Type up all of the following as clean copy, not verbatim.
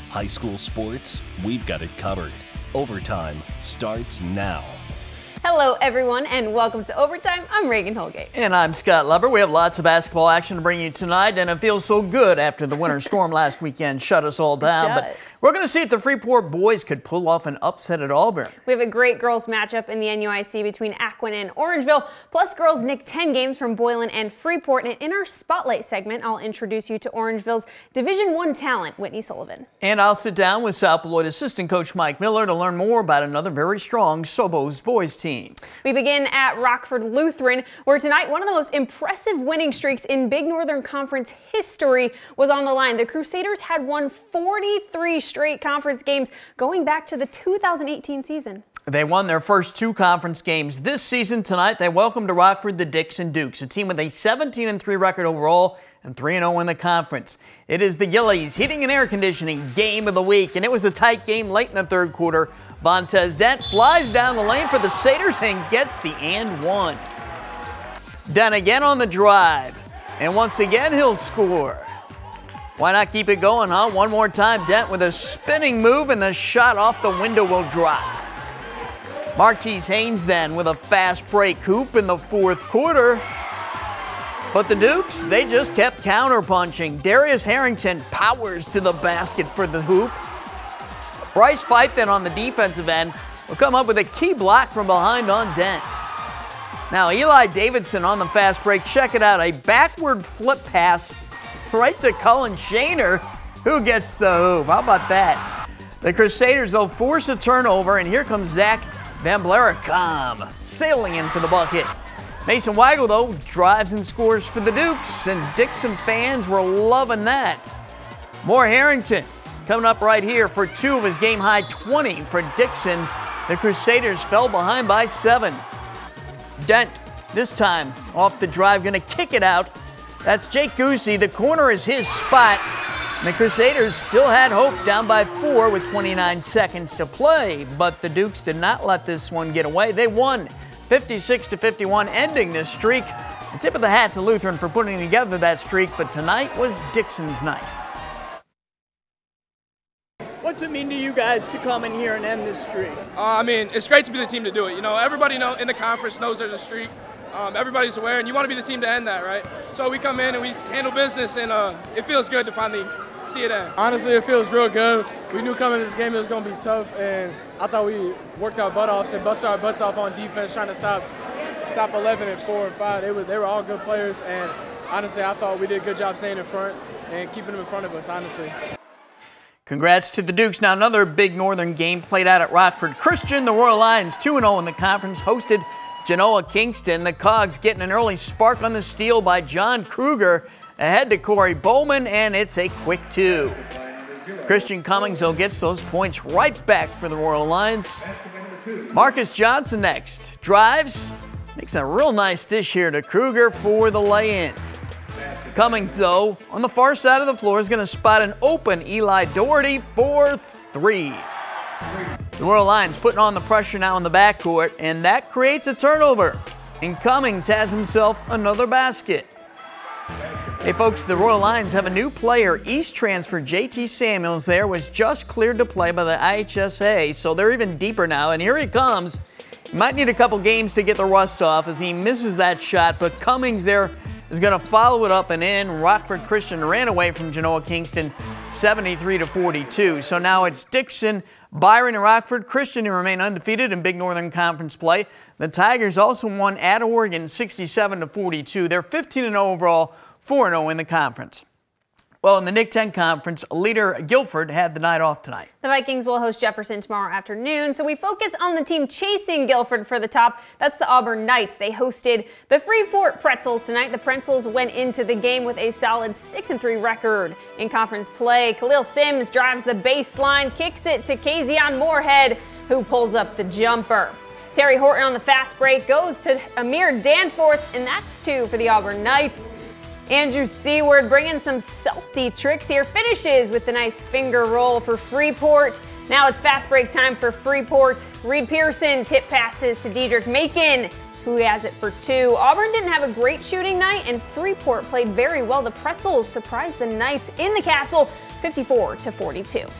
High school sports, we've got it covered. Overtime starts now. Hello everyone and welcome to Overtime. I'm Regan Holgate. And I'm Scott Leber. We have lots of basketball action to bring you tonight, and it feels so good after the winter storm last weekend shut us all down. But we're going to see if the Freeport boys could pull off an upset at Auburn. We have a great girls matchup in the NUIC between Aquin and Orangeville, plus girls nick 10 games from Boylan and Freeport. And in our Spotlight segment, I'll introduce you to Orangeville's Division I talent, Whitney Sullivan. And I'll sit down with South Beloit assistant coach Mike Miller to learn more about another very strong Sobos boys team. We begin at Rockford Lutheran, where tonight one of the most impressive winning streaks in Big Northern Conference history was on the line. The Crusaders had won 43 straight conference games going back to the 2018 season. They won their first 2 conference games this season. Tonight they welcome to Rockford the Dixon Dukes, a team with a 17-3 record overall and 3-0 in the conference. It is the Gillies Heating and Air Conditioning game of the week, and it was a tight game late in the third quarter. Vontez Dent flies down the lane for the Satyrs and gets the and one. Dent again on the drive, and once again he'll score. Why not keep it going, huh? One more time, Dent with a spinning move, and the shot off the window will drop. Marquise Haynes then with a fast break hoop in the fourth quarter. But the Dukes, they just kept counterpunching. Darius Harrington powers to the basket for the hoop. Bryce Fife then on the defensive end will come up with a key block from behind on Dent. Now Eli Davidson on the fast break. Check it out, a backward flip pass right to Cullen Shaner, who gets the hoop. How about that? The Crusaders, though, force a turnover, and here comes Zach Van Blaricom sailing in for the bucket. Mason Weigel, though, drives and scores for the Dukes, and Dixon fans were loving that. More Harrington coming up right here for 2 of his game-high 20 for Dixon. The Crusaders fell behind by 7. Dent, this time off the drive, going to kick it out. That's Jake Goosey. The corner is his spot. And the Crusaders still had hope, down by 4 with 29 seconds to play, but the Dukes did not let this one get away. They won 56-51, ending this streak. A tip of the hat to Lutheran for putting together that streak, but tonight was Dixon's night. What's it mean to you guys to come in here and end this streak? I mean, it's great to be the team to do it. You know, everybody in the conference knows there's a streak. Everybody's aware, and you want to be the team to end that, right? So we come in and we handle business, and it feels good to finally see it end. Honestly, it feels real good. We knew coming to this game it was going to be tough, and I thought we worked our butt off and busted our butts off on defense, trying to stop 11 and 4 and 5. They were all good players, and honestly, I thought we did a good job staying in front and keeping them in front of us, honestly. Congrats to the Dukes. Now another Big Northern game played out at Rockford Christian. The Royal Lions 2-0 in the conference hosted Genoa Kingston. The Cogs getting an early spark on the steal by John Kruger ahead to Corey Bowman, and it's a quick 2. Christian Cummings, though, gets those points right back for the Royal Lions. Marcus Johnson next. Drives, makes a real nice dish here to Kruger for the lay-in. Cummings, though, on the far side of the floor is going to spot an open Eli Doherty for 3. The Royal Lions putting on the pressure now in the backcourt, and that creates a turnover. And Cummings has himself another basket. Hey folks, the Royal Lions have a new player. East transfer JT Samuels there was just cleared to play by the IHSA, so they're even deeper now. And here he comes. He might need a couple games to get the rust off as he misses that shot, but Cummings there is going to follow it up and in. Rockford Christian ran away from Genoa Kingston 73-42. So now it's Dixon, Byron, and Rockford Christian who remain undefeated in Big Northern Conference play. The Tigers also won at Oregon 67-42. They're 15-0 overall, 4-0 in the conference. Well, in the Nick 10 Conference, leader Guilford had the night off tonight. The Vikings will host Jefferson tomorrow afternoon, so we focus on the team chasing Guilford for the top. That's the Auburn Knights. They hosted the Freeport Pretzels tonight. The Pretzels went into the game with a solid 6-3 record. In conference play, Khalil Sims drives the baseline, kicks it to Kazion Moorhead, who pulls up the jumper. Terry Horton on the fast break goes to Amir Danforth, and that's 2 for the Auburn Knights. Andrew Seward bringing some salty tricks here, finishes with the nice finger roll for Freeport. Now it's fast break time for Freeport. Reed Pearson tip passes to Diedrich Macon, who who has it for 2. Auburn didn't have a great shooting night, and Freeport played very well. The Pretzels surprised the Knights in the Castle 54-42.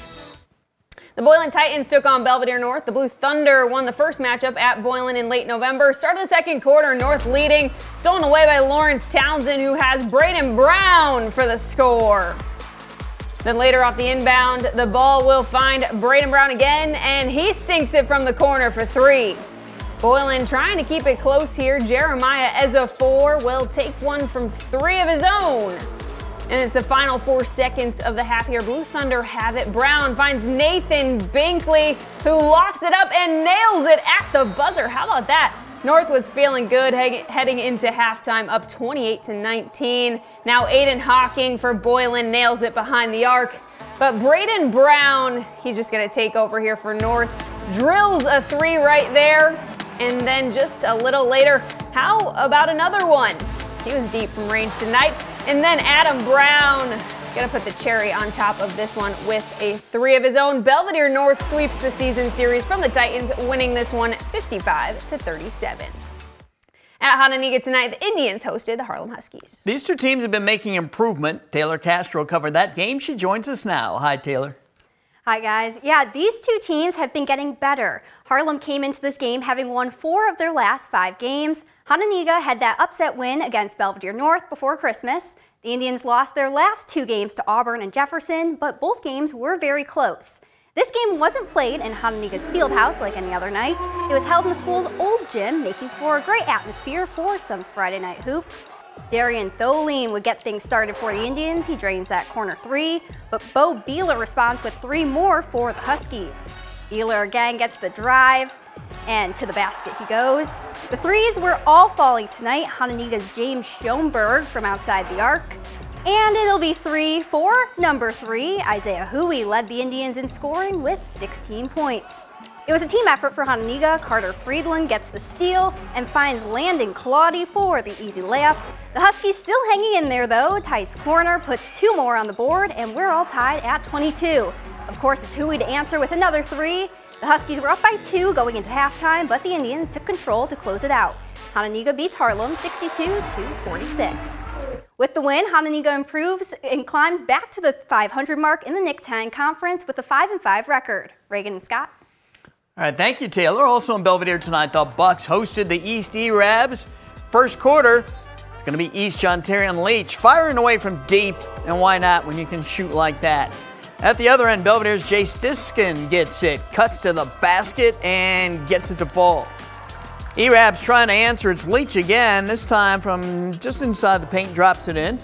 The Boylan Titans took on Belvedere North. The Blue Thunder won the first matchup at Boylan in late November. Start of the second quarter, North leading. Stolen away by Lawrence Townsend, who has Braden Brown for the score. Then later off the inbound, the ball will find Braden Brown again, and he sinks it from the corner for 3. Boylan trying to keep it close here. Jeremiah Eza4 will take one from 3 of his own. And it's the final 4 seconds of the half here. Blue Thunder have it. Brown finds Nathan Binkley, who lofts it up and nails it at the buzzer. How about that? North was feeling good heading into halftime, up 28-19. Now Aiden Hawking for Boylan nails it behind the arc. But Braden Brown, he's just going to take over here for North. Drills a 3 right there. And then just a little later, how about another one? He was deep from range tonight. And then Adam Brown, gonna put the cherry on top of this one with a 3 of his own. Belvedere North sweeps the season series from the Titans, winning this one 55-37. At Hononegah tonight, the Indians hosted the Harlem Huskies. These 2 teams have been making improvement. Taylor Castro covered that game. She joins us now. Hi, Taylor. Hi, guys. Yeah, these 2 teams have been getting better. Harlem came into this game having won 4 of their last 5 games. Hononegah had that upset win against Belvedere North before Christmas. The Indians lost their last 2 games to Auburn and Jefferson, but both games were very close. This game wasn't played in Hononegah's field house like any other night. It was held in the school's old gym, making for a great atmosphere for some Friday night hoops. Darian Tholine would get things started for the Indians. He drains that corner 3, but Bo Beeler responds with 3 more for the Huskies. Beeler again gets the drive, and to the basket he goes. The 3s were all falling tonight. Hononegah's James Schoenberg from outside the arc. And it'll be 3 for number 3. Isaiah Huey led the Indians in scoring with 16 points. It was a team effort for Hononegah. Carter Friedland gets the steal and finds Landon Claudy for the easy layup. The Huskies still hanging in there though. Tice Corner puts 2 more on the board, and we're all tied at 22. Of course, it's Huey to answer with another 3. The Huskies were up by 2 going into halftime, but the Indians took control to close it out. Hononegah beats Harlem 62-46. With the win, Hononegah improves and climbs back to the 500 mark in the NIC-10 conference with a 5-5 record. Regan and Scott. All right, thank you, Taylor. Also in Belvedere tonight, the Bucks hosted the East E-Rabs. First quarter, it's going to be East John Terry and Leach firing away from deep, and why not when you can shoot like that? At the other end, Belvedere's Jace Diskin gets it, cuts to the basket, and gets it to fall. E-Rabs trying to answer. It's Leach again, this time from just inside the paint, drops it in.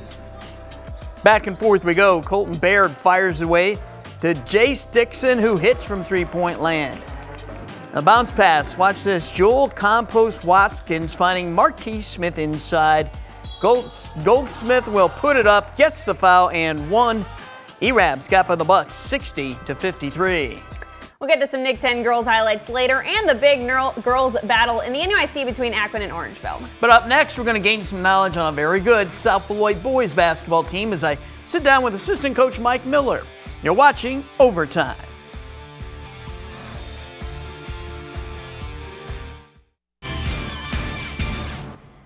Back and forth we go. Colton Baird fires away to Jace Dixon, who hits from three-point land. A bounce pass. Watch this. Joel Compost Watkins finding Marquise Smith inside. Goldsmith will put it up, gets the foul, and 1. E-Rabs got by the Bucks 60-53. We'll get to some NIC-10 girls highlights later and the big girls battle in the NUIC between Akron and Orangeville. But up next, we're going to gain some knowledge on a very good South Beloit boys basketball team as I sit down with assistant coach Mike Miller. You're watching Overtime.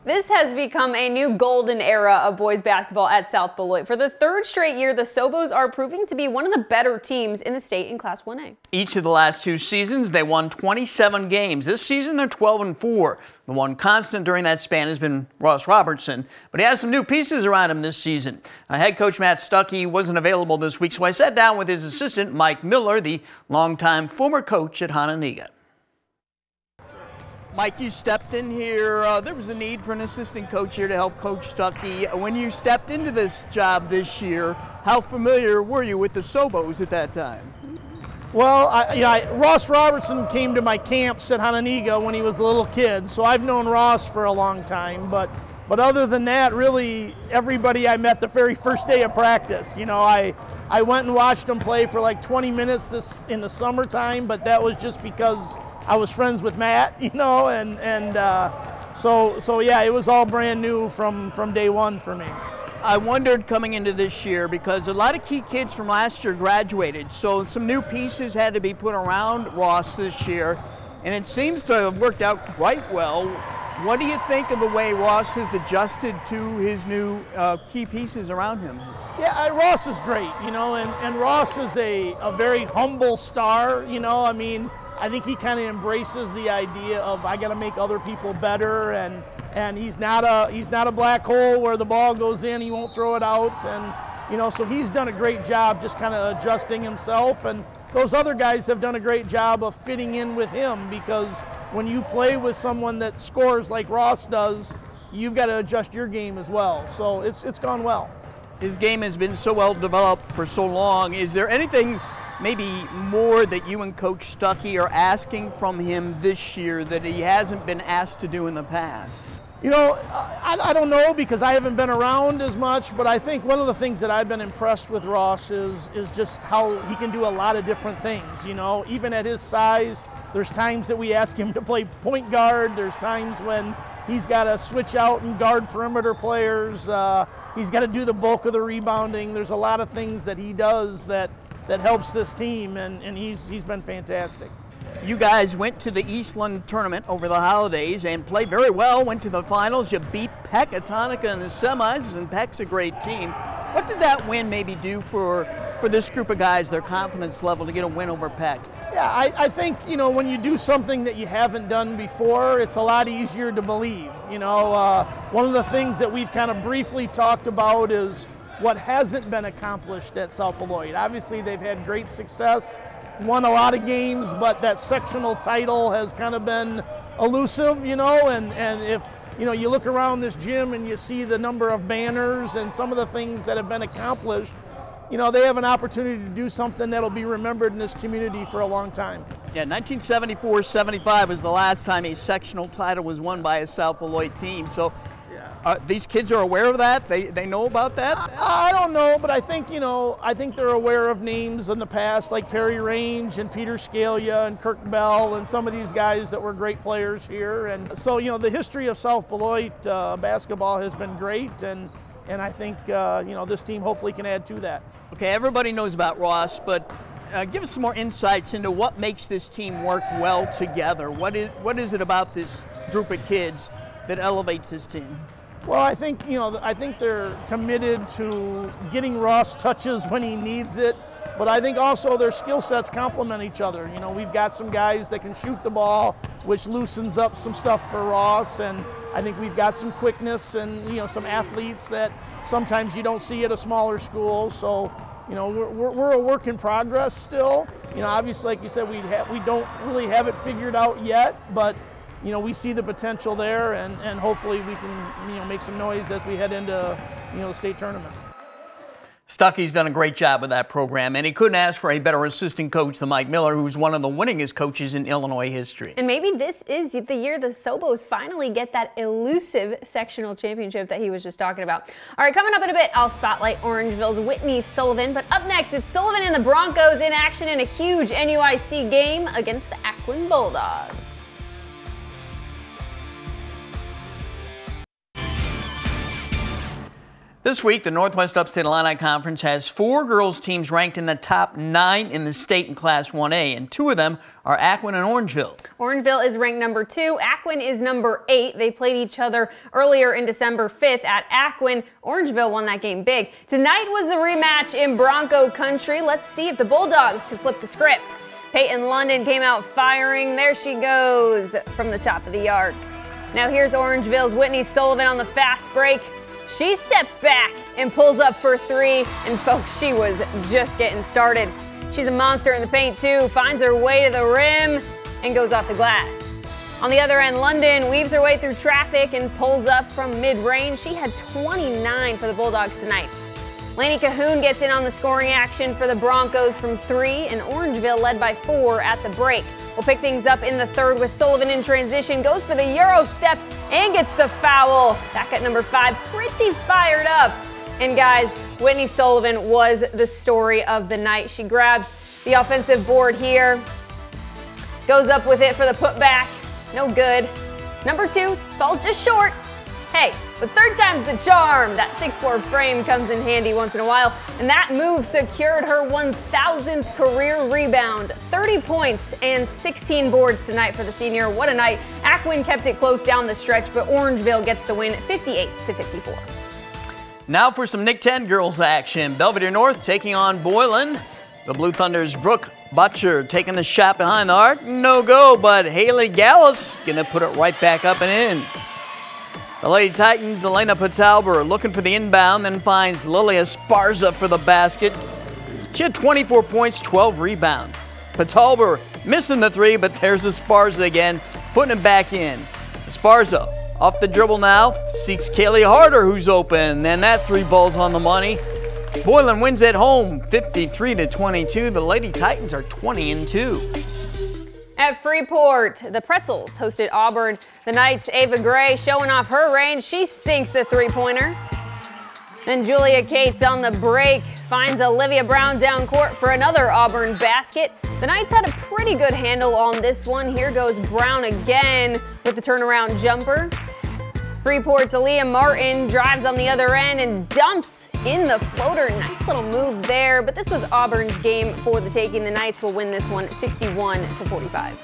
This has become a new golden era of boys basketball at South Beloit. For the 3rd straight year, the Sobos are proving to be one of the better teams in the state in Class 1A. Each of the last 2 seasons, they won 27 games. This season, they're 12-4. The one constant during that span has been Ross Robertson, but he has some new pieces around him this season. Head coach Matt Stuckey wasn't available this week, so I sat down with his assistant, Mike Miller, the longtime former coach at Hononegah. Mike, you stepped in here. There was a need for an assistant coach here to help Coach Stuckey. When you stepped into this job this year, how familiar were you with the Sobos at that time? Well, Ross Robertson came to my camps at Hononegah when he was a little kid, so I've known Ross for a long time. But other than that, really, everybody I met the very first day of practice. You know, I went and watched him play for like 20 minutes in the summertime, but that was just because I was friends with Matt, you know, so yeah, it was all brand new from day one for me. I wondered coming into this year because a lot of key kids from last year graduated, so some new pieces had to be put around Ross this year, and it seems to have worked out quite well. What do you think of the way Ross has adjusted to his new key pieces around him? Yeah, Ross is great, you know, and Ross is a very humble star, you know. I mean, I think he kind of embraces the idea of I got to make other people better, and he's not a black hole where the ball goes in, he won't throw it out, and you know, so he's done a great job just kind of adjusting himself, and those other guys have done a great job of fitting in with him, because when you play with someone that scores like Ross does, you've got to adjust your game as well. So it's gone well. His game has been so well developed for so long. Is there anything maybe more that you and Coach Stuckey are asking from him this year that he hasn't been asked to do in the past? You know, I don't know, because I haven't been around as much, but I think one of the things that I've been impressed with Ross is just how he can do a lot of different things, you know. Even at his size, there's times that we ask him to play point guard, there's times when he's got to switch out and guard perimeter players, he's got to do the bulk of the rebounding. There's a lot of things that he does that helps this team, and he's been fantastic. You guys went to the Eastland tournament over the holidays and played very well, went to the finals. You beat Pecatonica in the semis, and Peck's a great team. What did that win maybe do for this group of guys, their confidence level to get a win over Peck? Yeah, I think, you know, when you do something that you haven't done before, it's a lot easier to believe. You know, one of the things that we've kind of briefly talked about is what hasn't been accomplished at South Beloit. Obviously, they've had great success, won a lot of games, but that sectional title has kind of been elusive, you know, and if, you know, you look around this gym and you see the number of banners and some of the things that have been accomplished, you know, they have an opportunity to do something that'll be remembered in this community for a long time. Yeah, 1974-75 was the last time a sectional title was won by a South Beloit team. So these kids are aware of that? They know about that? I don't know, but I think, you know, I think they're aware of names in the past like Perry Range and Peter Scalia and Kirk Bell and some of these guys that were great players here. And so, you know, the history of South Beloit basketball has been great, and I think, you know, this team hopefully can add to that. Okay, everybody knows about Ross, but give us some more insights into what makes this team work well together. What is it about this group of kids that elevates this team? Well, I think, you know, I think they're committed to getting Ross touches when he needs it, but I think also their skill sets complement each other. You know, we've got some guys that can shoot the ball, which loosens up some stuff for Ross, and I think we've got some quickness and, you know, some athletes that sometimes you don't see at a smaller school. So, you know, we're a work in progress still. You know, obviously, like you said, we don't really have it figured out yet, but you know, we see the potential there, and hopefully we can, you know, make some noise as we head into, you know, the state tournament. Stuckey's done a great job with that program, and he couldn't ask for a better assistant coach than Mike Miller, who's one of the winningest coaches in Illinois history. And maybe this is the year the Sobos finally get that elusive sectional championship that he was just talking about. All right, coming up in a bit, I'll spotlight Orangeville's Whitney Sullivan, but up next, it's Sullivan and the Broncos in action in a huge NUIC game against the Akwin Bulldogs. This week, the Northwest Upstate Illini Conference has 4 girls teams ranked in the top 9 in the state in Class 1A, and 2 of them are Akwin and Orangeville. Orangeville is ranked number 2. Akwin is number 8. They played each other earlier in December 5th at Akwin. Orangeville won that game big. Tonight was the rematch in Bronco country. Let's see if the Bulldogs can flip the script. Peyton London came out firing. There she goes from the top of the arc. Now here's Orangeville's Whitney Sullivan on the fast break. She steps back and pulls up for 3, and folks, she was just getting started. She's a monster in the paint too, finds her way to the rim and goes off the glass. On the other end, London weaves her way through traffic and pulls up from mid-range. She had 29 for the Bulldogs tonight. Lainey Cahoon gets in on the scoring action for the Broncos from 3, and Orangeville led by 4 at the break. We'll pick things up in the third with Sullivan in transition, goes for the Euro step and gets the foul. Back at number 5, pretty fired up. And guys, Whitney Sullivan was the story of the night. She grabs the offensive board here, goes up with it for the putback, no good. Number 2 falls just short. Hey, But third time's the charm. That 6'4" frame comes in handy once in a while, and that move secured her 1,000th career rebound. 30 points and 16 boards tonight for the senior. What a night. Ackman kept it close down the stretch, but Orangeville gets the win 58-54. Now for some Nick 10 girls action. Belvedere North taking on Boylan. The Blue Thunder's Brooke Butcher taking the shot behind the arc. No go, but Haley Gallus gonna put it right back up and in. The Lady Titans, Elena Patalber looking for the inbound, then finds Lilia Esparza for the basket. She had 24 points, 12 rebounds. Patalber missing the three, but there's Esparza again, putting it back in. Esparza off the dribble now, seeks Kaylee Harder, who's open, and that three ball's on the money. Boylan wins at home, 53-22. The Lady Titans are 20-2. At Freeport, the Pretzels hosted Auburn. The Knights' Ava Gray showing off her range. She sinks the three-pointer. Then Julia Cates on the break finds Olivia Brown down court for another Auburn basket. The Knights had a pretty good handle on this one. Here goes Brown again with the turnaround jumper. Freeport's Aaliyah Martin drives on the other end and dumps in the floater. Nice little move there, but this was Auburn's game for the taking. The Knights will win this one 61-45.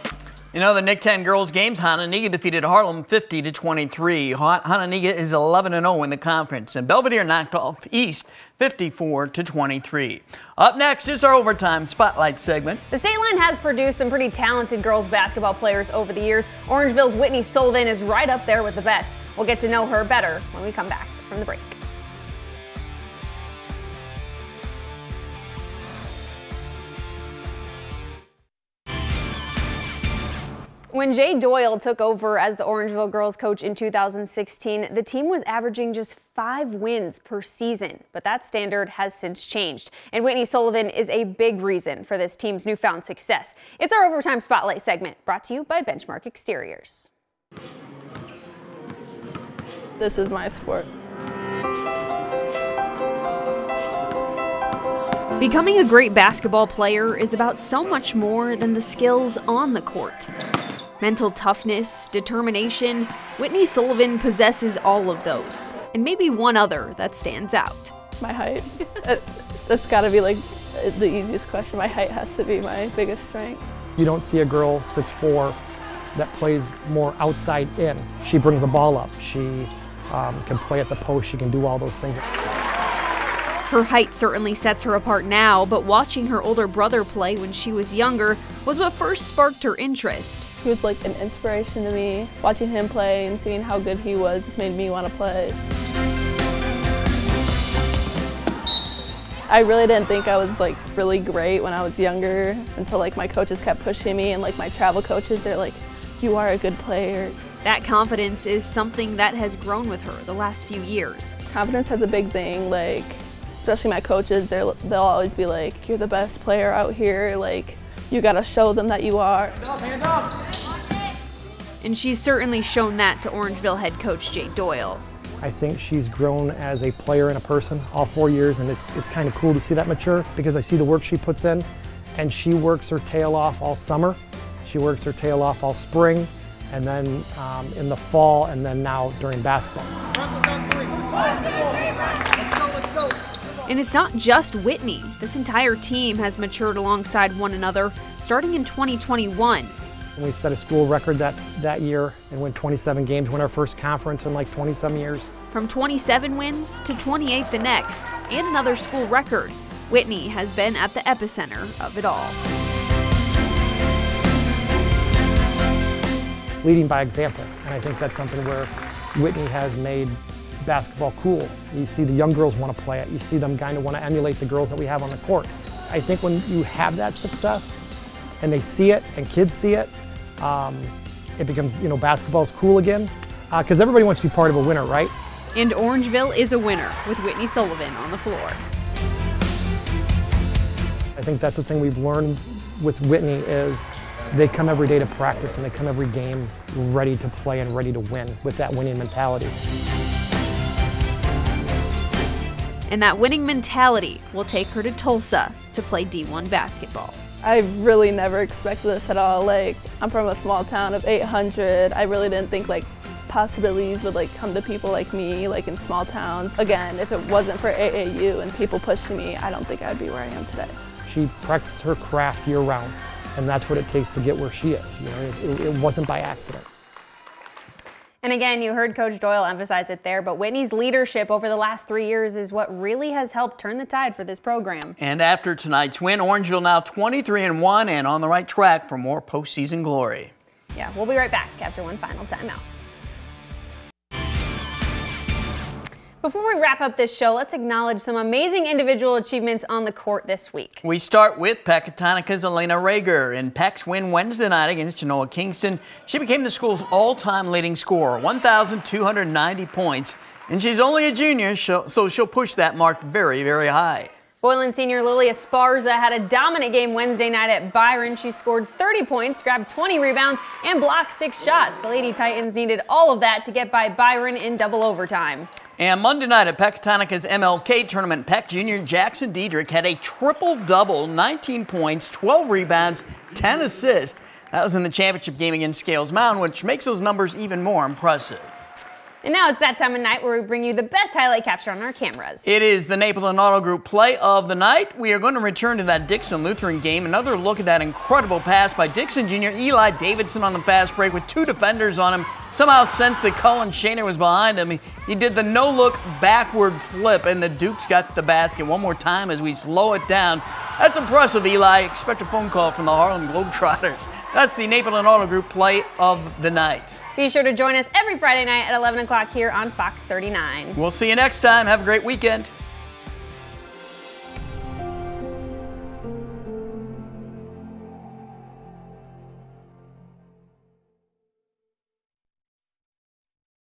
You know, the Nick 10 girls games, Hononegah defeated Harlem 50-23. Hononegah is 11-0 in the conference, and Belvedere knocked off East 54-23. Up next is our overtime spotlight segment. The Stateline has produced some pretty talented girls basketball players over the years. Orangeville's Whitney Sullivan is right up there with the best. We'll get to know her better when we come back from the break. When Jay Doyle took over as the Orangeville girls coach in 2016, the team was averaging just 5 wins per season, but that standard has since changed. And Whitney Sullivan is a big reason for this team's newfound success. It's our Overtime Spotlight segment, brought to you by Benchmark Exteriors. This is my sport. Becoming a great basketball player is about so much more than the skills on the court. Mental toughness, determination, Whitney Sullivan possesses all of those, and maybe one other that stands out. My height. That's gotta be like the easiest question. My height has to be my biggest strength. You don't see a girl 6'4" that plays more outside in. She brings the ball up. She can play at the post. She can do all those things. Her height certainly sets her apart now, but watching her older brother play when she was younger was what first sparked her interest. He was like an inspiration to me. Watching him play and seeing how good he was just made me want to play. I really didn't think I was like really great when I was younger until like my coaches kept pushing me, and like my travel coaches, they're like, "You are a good player." That confidence is something that has grown with her the last few years. Confidence has a big thing, like especially my coaches, they'll always be like, "You're the best player out here, like you gotta show them that you are." Hand up. And she's certainly shown that to Orangeville head coach Jay Doyle. I think she's grown as a player and a person all 4 years, and it's kind of cool to see that mature because I see the work she puts in, and she works her tail off all summer. She works her tail off all spring, and then in the fall, and then now during basketball. And it's not just Whitney. This entire team has matured alongside one another, starting in 2021. We set a school record that year and went 27 games, won our first conference in like 20-some years. From 27 wins to 28 the next, and another school record, Whitney has been at the epicenter of it all. Leading by example, and I think that's something where Whitney has made basketball cool. You see the young girls want to play it. You see them kind of want to emulate the girls that we have on the court. I think when you have that success and they see it and kids see it, it becomes, basketball's cool again because everybody wants to be part of a winner, right? And Orangeville is a winner with Whitney Sullivan on the floor. I think that's the thing we've learned with Whitney is they come every day to practice and they come every game ready to play and ready to win with that winning mentality. And that winning mentality will take her to Tulsa to play D1 basketball. I really never expected this at all. Like, I'm from a small town of 800. I really didn't think like possibilities would like come to people like me, like in small towns. Again, if it wasn't for AAU and people pushing me, I don't think I'd be where I am today. She practices her craft year round, and that's what it takes to get where she is. You know, it wasn't by accident. And again, you heard Coach Doyle emphasize it there, but Whitney's leadership over the last 3 years is what really has helped turn the tide for this program. And after tonight's win, Orangeville now 23-1 and on the right track for more postseason glory. Yeah, we'll be right back after one final timeout. Before we wrap up this show, let's acknowledge some amazing individual achievements on the court this week. We start with Pecatonica's Elena Regan. In Peck's win Wednesday night against Genoa Kingston, she became the school's all-time leading scorer, 1,290 points. And she's only a junior, so she'll push that mark very, very high. Boylan senior Lily Esparza had a dominant game Wednesday night at Byron. She scored 30 points, grabbed 20 rebounds, and blocked 6 shots. The Lady Titans needed all of that to get by Byron in double overtime. And Monday night at Pecatonica's MLK tournament, Peck junior Jackson Diedrich had a triple-double, 19 points, 12 rebounds, 10 assists. That was in the championship game against Scales Mountain, which makes those numbers even more impressive. And now it's that time of night where we bring you the best highlight capture on our cameras. It is the Napleton Auto Group play of the night. We are going to return to that Dixon Lutheran game. Another look at that incredible pass by Dixon junior Eli Davidson on the fast break with 2 defenders on him. Somehow sensed that Cullen Shaner was behind him. He did the no-look backward flip, and the Dukes got the basket one more time as we slow it down. That's impressive, Eli. Expect a phone call from the Harlem Globetrotters. That's the Napleton Auto Group play of the night. Be sure to join us every Friday night at 11 o'clock here on Fox 39. We'll see you next time. Have a great weekend.